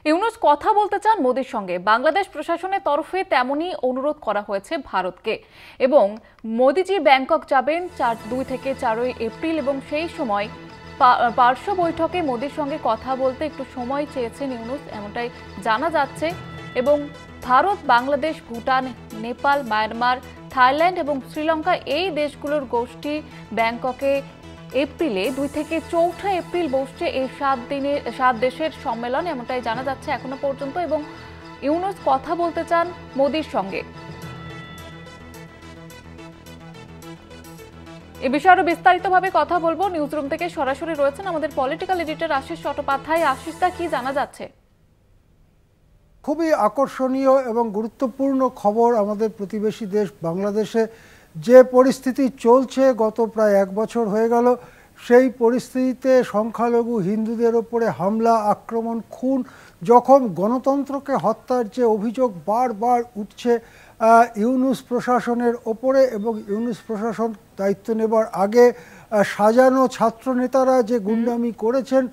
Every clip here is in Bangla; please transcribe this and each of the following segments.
ইউনূস কথা বলতে চান মোদির সঙ্গে। বাংলাদেশ প্রশাসনের তরফে তেমনই অনুরোধ করা হয়েছে ভারতকে। এবং মোদিজি ব্যাংকক যাবেন 2 থেকে 4 এপ্রিল এবং সেই সময় পার্শ্ব বৈঠকে মোদির সঙ্গে কথা বলতে একটু সময় চেয়েছেন ইউনূস, এমনটাই জানা যাচ্ছে। এবং ভারত, বাংলাদেশ, ভুটান, নেপাল, মায়ানমার, থাইল্যান্ড এবং শ্রীলঙ্কা এই দেশগুলোর গোষ্ঠী ব্যাংককে এপ্রিলে 2 থেকে 4 এপ্রিল বসছে এই 7 দেশের সম্মেলন, এমনটাই জানা যাচ্ছে এখনো পর্যন্ত। এবং ইউনূস কথা বলতে চান মোদির সঙ্গে। এ বিষয়ে আরো বিস্তারিতভাবে কথা বলবো। নিউজরুম থেকে সরাসরি রয়েছেন আমাদের পলিটিক্যাল এডিটর আশিস চট্টোপাধ্যায়। আশিসদা, কি জানা যাচ্ছে? খুবই আকর্ষণীয় এবং গুরুত্বপূর্ণ খবর। আমাদের প্রতিবেশী দেশ বাংলাদেশে যে পরিস্থিতি চলছে গত প্রায় 1 বছর হয়ে গেল, সেই পরিস্থিতিতে সংখ্যালঘু হিন্দুদের ওপরে হামলা, আক্রমণ, খুন, যখন গণতন্ত্রকে হত্যার যে অভিযোগ বারবার উঠছে ইউনূস প্রশাসনের ওপরে, এবং ইউনূস প্রশাসন দায়িত্ব নেবার আগে সাজানো ছাত্র নেতারা যে গুন্ডামি করেছেন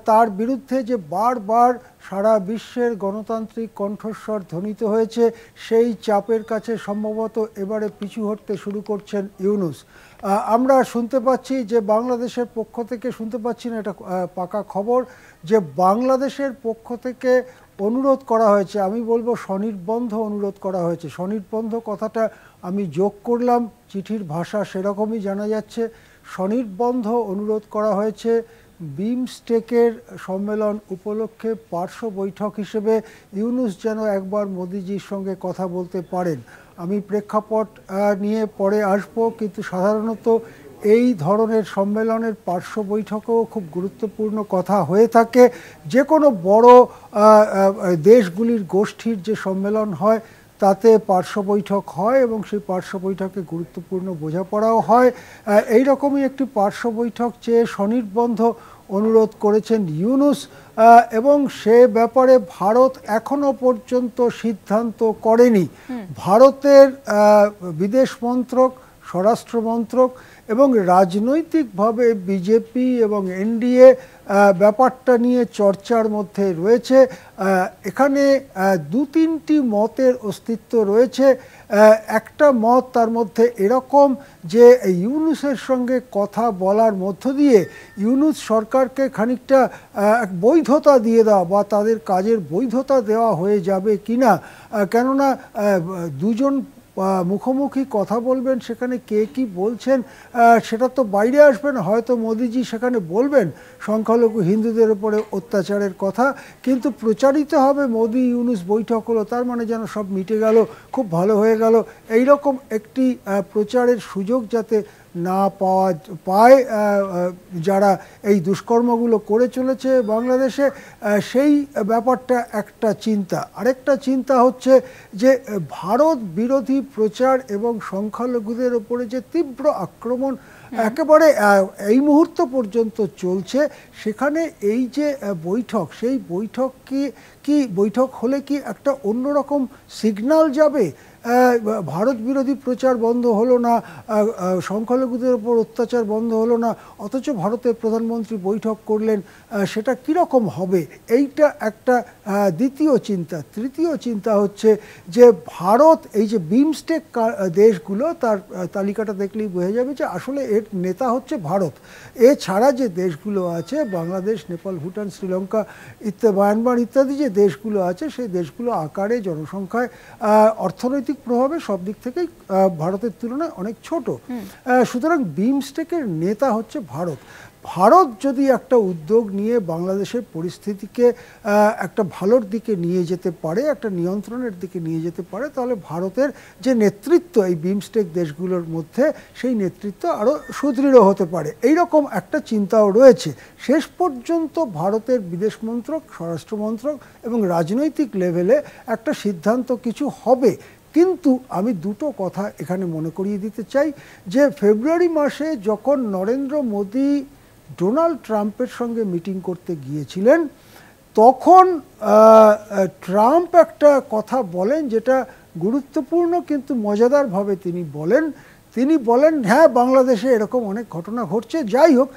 তার বিরুদ্ধে যে বারবার সারা বিশ্বের গণতান্ত্রিক কণ্ঠস্বর ধ্বনিত হয়েছে, সেই চাপের কাছে সম্ভবত এবারে পিছু হটতে শুরু করছেন ইউনূস। আমরা শুনতে পাচ্ছি যে বাংলাদেশের পক্ষ থেকে, শুনতে পাচ্ছি না, এটা পাকা খবর, যে বাংলাদেশের পক্ষ থেকে অনুরোধ করা হয়েছে, আমি বলবো স্বনির্বন্ধ অনুরোধ করা হয়েছে। স্বনির্বন্ধ কথাটা আমি যোগ করলাম, চিঠির ভাষা সেরকমই জানা যাচ্ছে। স্বনির্বন্ধ অনুরোধ করা হয়েছে বিমস্টেকের সম্মেলন উপলক্ষে পার্শ্ব বৈঠক হিসেবে ইউনূস যেন একবার মোদিজির সঙ্গে কথা বলতে পারেন। আমি প্রেক্ষাপট নিয়ে পরে আসবো, কিন্তু সাধারণত এই ধরনের সম্মেলনের পার্শ্ব বৈঠকেও খুব গুরুত্বপূর্ণ কথা হয়ে থাকে। যে কোনো বড় দেশগুলির গোষ্ঠীর যে সম্মেলন হয় তাতে পার্শ্ব বৈঠক হয় এবং সেই পার্শ্ব বৈঠকে গুরুত্বপূর্ণ বোঝাপড়াও হয়। এই রকমই একটি পার্শ্ব বৈঠক চেয়ে স্বনির্বন্ধ অনুরোধ করেছেন ইউনূস, এবং সে ব্যাপারে ভারত এখনো পর্যন্ত সিদ্ধান্ত করেনি। ভারতের বিদেশ মন্ত্রক, স্বরাষ্ট্র মন্ত্রক এবং রাজনৈতিকভাবে বিজেপি এবং এনডিএ ব্যাপারটা নিয়ে চর্চার মধ্যে রয়েছে। এখানে 2-3টি মতের অস্তিত্ব রয়েছে। একটা মত তার মধ্যে এরকম যে ইউনূসের সঙ্গে কথা বলার মধ্য দিয়ে ইউনূস সরকারকে খানিকটা বৈধতা দিয়ে দেওয়া বা তাদের কাজের বৈধতা দেওয়া হয়ে যাবে কিনা, কেননা দুজন মুখোমুখি কথা বলবেন, সেখানে কে কি বলছেন সেটা তো বাইরে আসবে না। হয়তো মোদিজি সেখানে বলবেন সংখ্যালঘু হিন্দুদের উপরে অত্যাচারের কথা, কিন্তু প্রচারিত হবে মোদি ইউনূস বৈঠক হলো, তার মানে যেন সব মিটে গেল, খুব ভালো হয়ে গেল। এইরকম একটি প্রচারের সুযোগ যাতে না পায় যারা এই দুষ্কর্মগুলো করে চলেছে বাংলাদেশে, সেই ব্যাপারটা একটা চিন্তা। আরেকটা চিন্তা হচ্ছে যে ভারত বিরোধী প্রচার এবং সংখ্যালঘুদের উপরে যে তীব্র আক্রমণ একেবারে এই মুহূর্ত পর্যন্ত চলছে, সেখানে এই যে বৈঠক, সেই বৈঠক কি বৈঠক হলে কি একটা অন্যরকম সিগন্যাল যাবে? ভারত বিরোধী প্রচার বন্ধ হলো না, সংখ্যালঘুদের উপর অত্যাচার বন্ধ হলো না, অথচ ভারতের প্রধানমন্ত্রী বৈঠক করলেন, সেটা কীরকম হবে? এইটা একটা দ্বিতীয় চিন্তা। তৃতীয় চিন্তা হচ্ছে যে ভারত এই যে বিমস্টেক দেশগুলো, তার তালিকাটা দেখলেই বোঝা যাবে যে আসলে এর নেতা হচ্ছে ভারত। এছাড়া যে দেশগুলো আছে, বাংলাদেশ, নেপাল, ভুটান, শ্রীলঙ্কা, মায়ানমার ইত্যাদি যে দেশগুলো আছে, সেই দেশগুলো আকারে, জনসংখ্যায়, অর্থনৈতিক প্রভাবে সব দিক থেকেই ভারতের তুলনায় অনেক ছোট। সুতরাং বিমস্টেকের নেতা হচ্ছে ভারত। ভারত যদি একটা উদ্যোগ নিয়ে বাংলাদেশের পরিস্থিতিকে একটা ভালোর দিকে নিয়ে যেতে পারে, একটা নিয়ন্ত্রণের দিকে নিয়ে যেতে পারে, তাহলে ভারতের যে নেতৃত্ব এই বিমস্টেক দেশগুলোর মধ্যে, সেই নেতৃত্ব আরও সুদৃঢ় হতে পারে। এইরকম একটা চিন্তাও রয়েছে। শেষ পর্যন্ত ভারতের বিদেশ মন্ত্রক, স্বরাষ্ট্র মন্ত্রক এবং রাজনৈতিক লেভেলে একটা সিদ্ধান্ত কিছু হবে। কিন্তু আমি দুটো কথা এখানে মনে করিয়ে দিতে চাই, যে ফেব্রুয়ারি মাসে যখন নরেন্দ্র মোদী ডোনাল্ড ট্রাম্পের সঙ্গে মিটিং করতে গিয়েছিলেন, তখন ট্রাম্প একটা কথা বলেন যেটা গুরুত্বপূর্ণ, কিন্তু মজাদারভাবে তিনি বলেন তিনি বলেন হ্যাঁ বাংলাদেশে এরকম অনেক ঘটনা ঘটছে, যাই হোক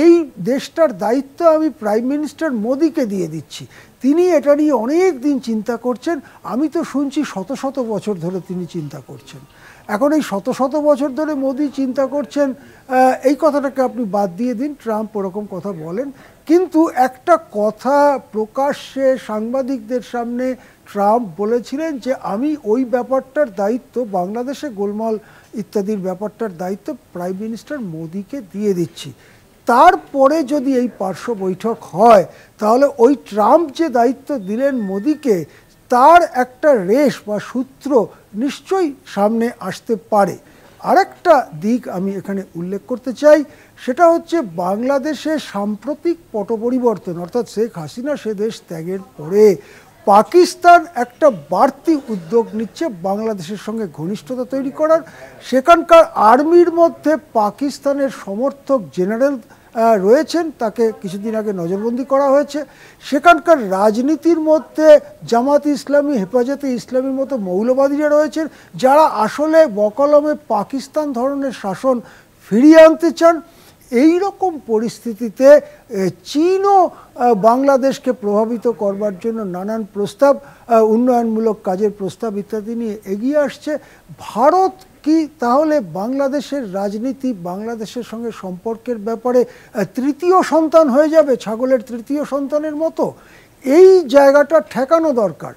এই দেশটার দায়িত্ব আমি প্রাইম মিনিস্টার মোদিকে দিয়ে দিচ্ছি, তিনি এটা নিয়ে অনেক দিন চিন্তা করছেন। আমি তো শুনছি শত শত বছর ধরে তিনি চিন্তা করছেন। এখন এই শত শত বছর ধরে মোদি চিন্তা করছেন এই কথাটাকে আপনি বাদ দিয়ে দিন, ট্রাম্প ওরকম কথা বলেন, কিন্তু একটা কথা প্রকাশ্যে সাংবাদিকদের সামনে ট্রাম্প বলেছিলেন যে আমি ওই ব্যাপারটার দায়িত্ব, বাংলাদেশে গোলমাল ইত্যাদির ব্যাপারটার দায়িত্ব প্রাইম মিনিস্টার মোদিকে দিয়ে দিচ্ছি। তারপরে যদি এই পার্শ্ব বৈঠক হয় তাহলে ওই ট্রাম্প যে দায়িত্ব দিলেন মোদিকে তার একটা রেশ বা সূত্র নিশ্চয়ই সামনে আসতে পারে। আরেকটা দিক আমি এখানে উল্লেখ করতে চাই, সেটা হচ্ছে বাংলাদেশের সাম্প্রতিক পট পরিবর্তন, অর্থাৎ শেখ হাসিনা সে দেশ ত্যাগের পরে পাকিস্তান একটা বাড়তি উদ্যোগ নিচ্ছে বাংলাদেশের সঙ্গে ঘনিষ্ঠতা তৈরি করার। সেখানকার আর্মির মধ্যে পাকিস্তানের সমর্থক জেনারেল রয়েছেন, তাকে কিছুদিন আগে নজরবন্দি করা হয়েছে। সেখানকার রাজনীতির মধ্যে জামাত ইসলামী, হেফাজতে ইসলামীর মতো মৌলবাদীরা রয়েছেন, যারা আসলে বকলমে পাকিস্তান ধরনের শাসন ফিরিয়ে আনতে চান। এই রকম পরিস্থিতিতে চীনও বাংলাদেশকে প্রভাবিত করবার জন্য নানান প্রস্তাব, উন্নয়নমূলক কাজের প্রস্তাব ইত্যাদি নিয়ে এগিয়ে আসছে। ভারত কি তাহলে বাংলাদেশের রাজনীতি, বাংলাদেশের সঙ্গে সম্পর্কের ব্যাপারে তৃতীয় সন্তান হয়ে যাবে, ছাগলের তৃতীয় সন্তানের মতো? এই জায়গাটা ঠেকানো দরকার।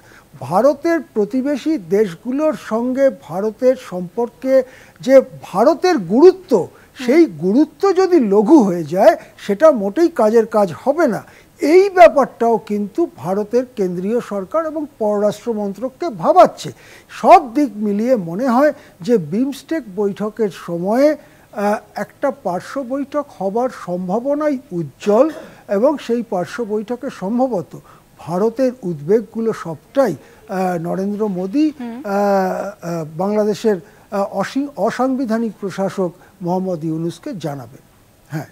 ভারতের প্রতিবেশী দেশগুলোর সঙ্গে ভারতের সম্পর্কে যে ভারতের গুরুত্ব, সেই গুরুত্ব যদি লঘু হয়ে যায় সেটা মোটেই কাজের কাজ হবে না। এই ব্যাপারটাও কিন্তু ভারতের কেন্দ্রীয় সরকার এবং পররাষ্ট্র মন্ত্রককে ভাবাচ্ছে। সব দিক মিলিয়ে মনে হয় যে বিমস্টেক বৈঠকের সময়ে একটা পার্শ্ব বৈঠক হবার সম্ভাবনাই উজ্জ্বল, এবং সেই পার্শ্ব বৈঠকে সম্ভবত ভারতের উদ্বেগগুলো সবটাই নরেন্দ্র মোদী বাংলাদেশের অসাংবিধানিক প্রশাসক মোহাম্মদ ইউনূসকে জানাবেন। হ্যাঁ,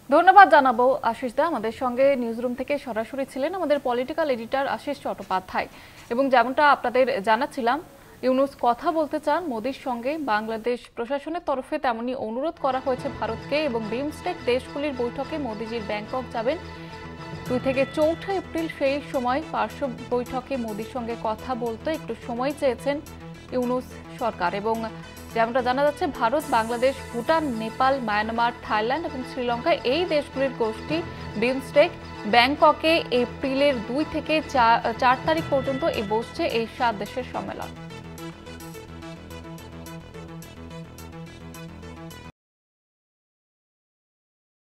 ধন্যবাদ জানাবো আশিস দা। আমাদের সঙ্গে নিউজরুম থেকে সরাসরি ছিলেন আমাদের পলিটিক্যাল এডিটর আশিস চট্টোপাধ্যায়। এবং যেমনটা আপনাদের জানাচ্ছিলাম, ইউনূস কথা বলতে চান মোদির সঙ্গে, বাংলাদেশ প্রশাসনের তরফে তেমনি অনুরোধ করা হয়েছে ভারতকে, এবং বিমস্টেক দেশগুলির বৈঠকে মোদিজির ব্যাংকক যাবেন 2 থেকে 4 এপ্রিল। সেই সময় পার্শ্ব বৈঠকে মোদির সঙ্গে কথা বলতে একটু সময় চেয়েছেন ইউনূস সরকার। এবং যেমনটা জানা যাচ্ছে, ভারত, বাংলাদেশ, ভুটান, নেপাল, মায়ানমার, থাইল্যান্ড এবং শ্রীলঙ্কা, এই দেশগুলির গোষ্ঠী বিমস্টেক ব্যাংককে এপ্রিলের 2 থেকে 4 তারিখ পর্যন্ত বসছে এই 7 দেশের সম্মেলন।